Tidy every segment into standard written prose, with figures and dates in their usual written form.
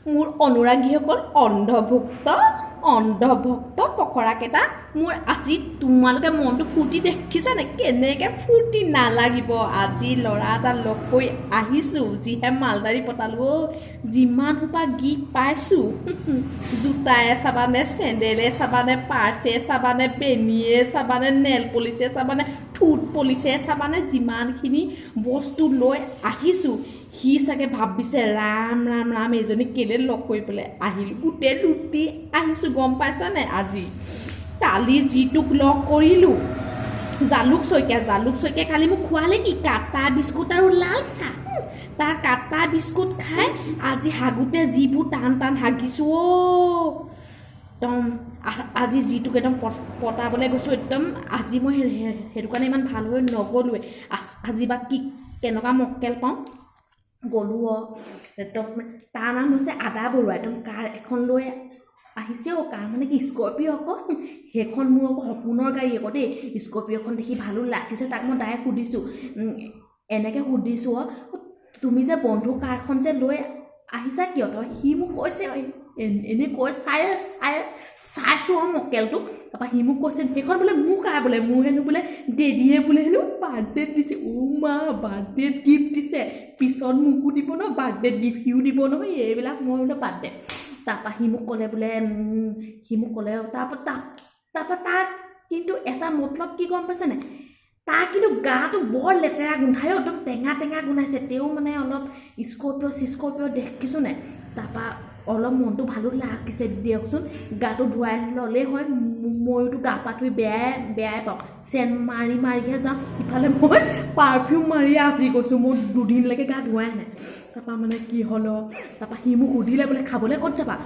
মোৰ অনুৰাগীসকল অন্ধভক্ত পখৰাকেইটা মোৰ আজি তোমালোকে মনটো ফূৰ্তি দেখিছানে কেনেকৈ ফূৰ্তি নালাগিব আজি ল'ৰা এটা লগ কৰি আহিছোঁ যিহে মালদাৰী পতালোঁ যিমান সোপা গীত পাইছোঁ জোতায়ে চাবানে চেণ্ডেলে চাবানে পাৰ্চে চাবানে বেনীয়ে চাবানে নেল পলিচে চাবানে ঠোঁট পলিচে চাবানে যিমানখিনি বস্তু লৈ আহিছোঁ সি চাগে ভাবিছে ৰাম ৰাম ৰাম এজনী কেলে লগ কৰি পেলাই আহিলোঁ গোটেই লুটি আহিছোঁ গম পাইছানে আজি কালি যিটোক লগ কৰিলোঁ জালুক শইকীয়া কালি মোক খোৱালে কি কাটা বিস্কুট আৰু লাল চাহ তাৰ কাটা বিস্কুট খাই আজি হাগোতে যিবোৰ টান টান হাগিছোঁ একদম আজি যিটোক একদম পতাবলৈ গৈছোঁ একদম আজি মই সেইটো কাৰণে ইমান ভাল হৈ নগ'লোৱে আজি বা কি কেনেকুৱা মক্কেল পাওঁ গ'লোঁ একদম তাৰ নাম হৈছে আদা বৰুৱা একদম কাৰ এখন লৈ আহিছে কাৰ মানে কি স্কৰ্পিঅ' আকৌ সেইখন মোৰ আকৌ সপোনৰ গাড়ী আকৌ দেই স্কৰ্পিঅ'খন দেখি ভালো লাগিছে তাক মই ডাইৰেক্ট সুধিছোঁ এনেকৈ সুধিছোঁ তুমি যে বন্ধু কাৰখন যে লৈ আহিছা কিয় তই সি মোক কৈছে এনেই কৈ চাইছোঁ মক্কেলটো তাৰপৰা সি মোক কৈছে সেইখন বোলে মোৰ কাৰ বোলে মোৰ হেনো বোলে ডেডিয়ে বোলে হেনো বাৰ্থডেত দিছে মা বাৰ্থডেত গিফ্ট দিছে পিছত মোকো দিব ন বাৰ্থডেত গিফ্ট সিও দিব নহয় এইবিলাক মই বোলে বাৰ্থডে তাৰপৰা সি মোক ক'লে তাৰপৰা তাক কিন্তু এটা মতলব কি গম পাইছেনে তাৰ কিন্তু গাটো বৰ লেতেৰা গোন্ধায় একদম টেঙা গোন্ধাইছে তেওঁ মানে অলপ স্কৰ্পিঅ' দেখিছোঁ নাই তাৰপৰা অলপ মনটো ভালো লাগিছে দিয়কচোন গাটো ধুৱাই ল'লেই হয় ময়োতো গা পা ধুই বেয়াই পাওঁ চেন মাৰিহে যাওঁ ইফালে মই পাৰফিউম মাৰি আজি গৈছোঁ মোৰ দুদিনলৈকে গা ধুৱাই নাই তাৰপৰা মানে কি হ'ল তাৰপৰা সি মোক সুধিলে বোলে খাবলৈ ক'ত যাবা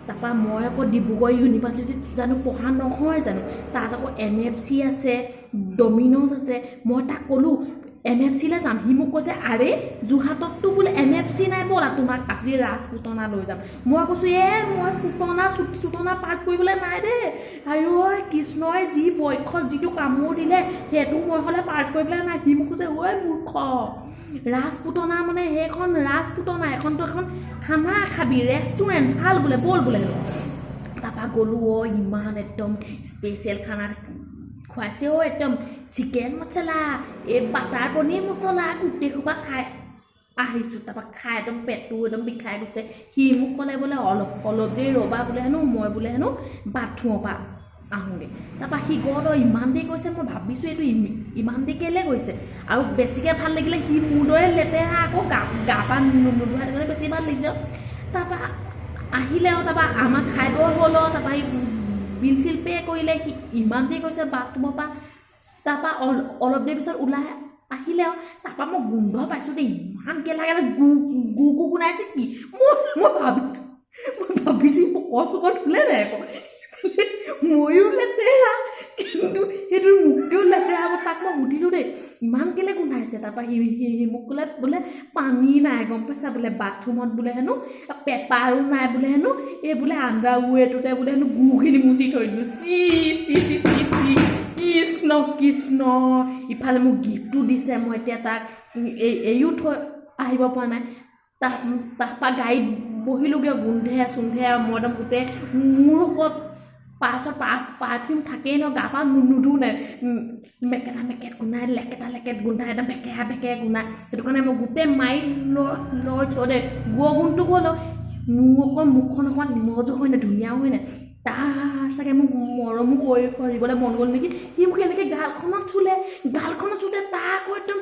তাৰপৰা মই আকৌ ডিব্ৰুগড় ইউনিভাৰ্চিটিত জানো পঢ়া নহয় জানো তাত আকৌ NFC আছে ডমিন'জ আছে মই তাক ক'লোঁ NFC-লৈ যাম সি মোক কৈছে আৰে যোৰহাটততো বোলে NFC নাই ব'লা তোমাক আজি ৰাজপুতনা লৈ যাম মই কৈছোঁ মই চুটনা পাৰ্ট কৰিবলৈ নাই দেই আৰু কৃষ্ণই যি বক্ষত যিটো কামোৰ দিলে সেইটো মই হ'লে পাৰ্ট কৰিবলৈ নাই সি মোক কৈছে মূৰ্খ ৰাজপুতনা মানে সেইখন ৰাজপুতনা এখনতো এখন খানা খাবি ৰেষ্টুৰেণ্ট ভাল বোলে ব'ল বোলে তাৰপৰা গ'লোঁ ইমান একদম স্পেচিয়েল খানা খুৱাইছে একদম চিকেন মচলা এই বাটাৰ পনীৰ মচলা গোটেই সোপা খাই আহিছোঁ তাৰপৰা খাই একদম পেটটো একদম বিষাই গৈছে সি মোক ক'লে বোলে অলপ দেৰি ৰ'বা বোলে হেনো মই বোলে হেনো বাথৰুমৰ পৰা আহোঁগৈ তাৰপৰা সি গ'ল ইমান দেৰি গৈছে মই ভাবিছোঁ এইটো ইমান দেৰি কেলৈ গৈছে আৰু বেছিকৈ ভাল লাগিলে সি মোৰ দৰে লেতেৰা আকৌ গা পা নোধোৱাই গ'লে বেছি ভাল লাগিছে তাৰপৰা আহিলে তাৰপৰা আমাক খাই বৈ হ'ল তাৰপৰা বিল চিল পে' কৰিলে সি ইমান দেৰি গৈছে বাথৰুমৰ পৰা তাৰপৰা অলপ দেৰি পিছত ওলাই আহিলে তাৰপৰা মই গোন্ধ পাইছোঁ দেই ইমান গেলা গু গুণাইছে কি মই ভাবিছোঁ চকত ধুলে নাই আকৌ ময়ো লেতেৰা কিন্তু সেইটো মোকেও লেতেৰা হ'ব তাক মই সুধিলোঁ দেই ইমান কেলে গোন্ধাইছে তাৰপৰা সি মোক ক'লে বোলে পানী নাই গম পাইছা বোলে বাথৰুমত বোলে হেনো পেপাৰো নাই বোলে হেনো এই বোলে আণ্ডাৰৱেৰটোতে বোলে হেনো গুখিনি মুচি থৈ দিলোঁ চি কৃষ্ণ ইফালে মোক গিফ্টটো দিছে মই এতিয়া তাক এইও থৈ আহিব পৰা নাই তাৰপৰা গাড়ীত বহিলোগৈ গোন্ধে চোন্ধে আৰু মই একদম গোটেই মোৰ ওপৰত পাছত পাৰফিউম থাকেই ন গা পা নুধু নাই মেকেট গোন্ধাই লেকেট গোন্ধাই একদম ভেকেৰা গোন্ধাই সেইটো কাৰণে মই গোটেই মাৰি লৈছোঁ দেই গোন্ধটো গ'ল মোৰ অকণ মুখখন অকণমান নিমজো হয় নাই ধুনীয়াও হয় নাই তাৰ চাগে মোক মৰমো কৰিবলৈ মন গ'ল নেকি সি মোক এনেকৈ গালখনত চুলে তাৰ আকৌ একদম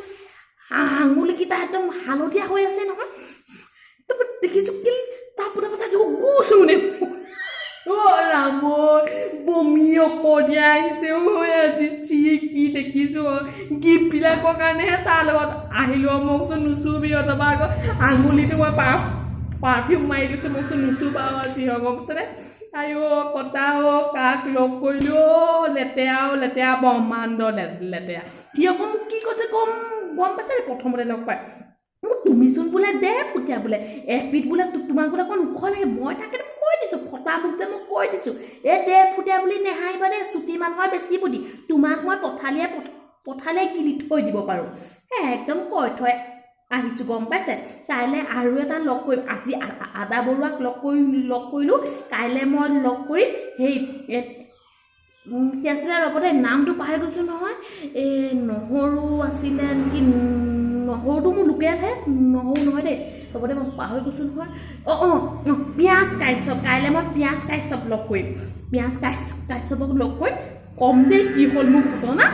আঙুলিকেইটা একদম হালধীয়া হৈ আছে নহয় তাৰপৰা দেখিছোঁ কি তাৰপৰা চাইছোঁ গুছোঁ মানে ৰাম বমি অকণীয়া আহিছে আজি কি দেখিছোঁ গিফ্টবিলাকৰ কাৰণেহে তাৰ লগত আহিলোঁ মোকতো নুচুবি তাৰপৰা আকৌ আঙুলিটো মই পাৰফিউম মাৰি দিছোঁ মোকতো নুচুবা আজি গম পাইছেনে কটা কাক লগ কৰিলোঁ লেতেৰা ব্ৰহ্মাণ্ড লেতেৰা সি আকৌ মোক কি কৈছে গম পাইছে প্ৰথমতে লগ পাই মোক তুমিচোন বোলে দে ফুটীয়া বোলে এপিট বোলে তোমাক বোলে অকণ ওখ লাগে মই তাকে কৈ দিছোঁ ফটা মোক যে মই কৈ দিছোঁ দে ফুটীয়া বুলি নেহাৰিবা দেই চুটি মানুহৰ বেছি বুদ্ধি তোমাক মই পঠালিয়ে গিলি থৈ দিব পাৰোঁ একদম কৈ থৈ আহিছোঁ গম পাইছে কাইলৈ আৰু এটা লগ কৰিম আজি আদা বৰুৱাক লগ কৰিলোঁ কাইলৈ মই লগ কৰিম সেই কি আছিলে ৰ'বতে নামটো পাহৰি গৈছোঁ নহয় এই নহৰু আছিলে নেকি নহৰুটো মোৰ লোকেলহে নহৰু নহয় দেই ৰ'বতে মই পাহৰি গৈছোঁ নহয় পিঁয়াজ কাশ্যপ কাইলৈ মই পিঁয়াজ কাশ্যপ লগ কৰিম পিঁয়াজ কাশ্যপক লগ কৰিম কম দেই কি হ'ল মোৰ ঘটনা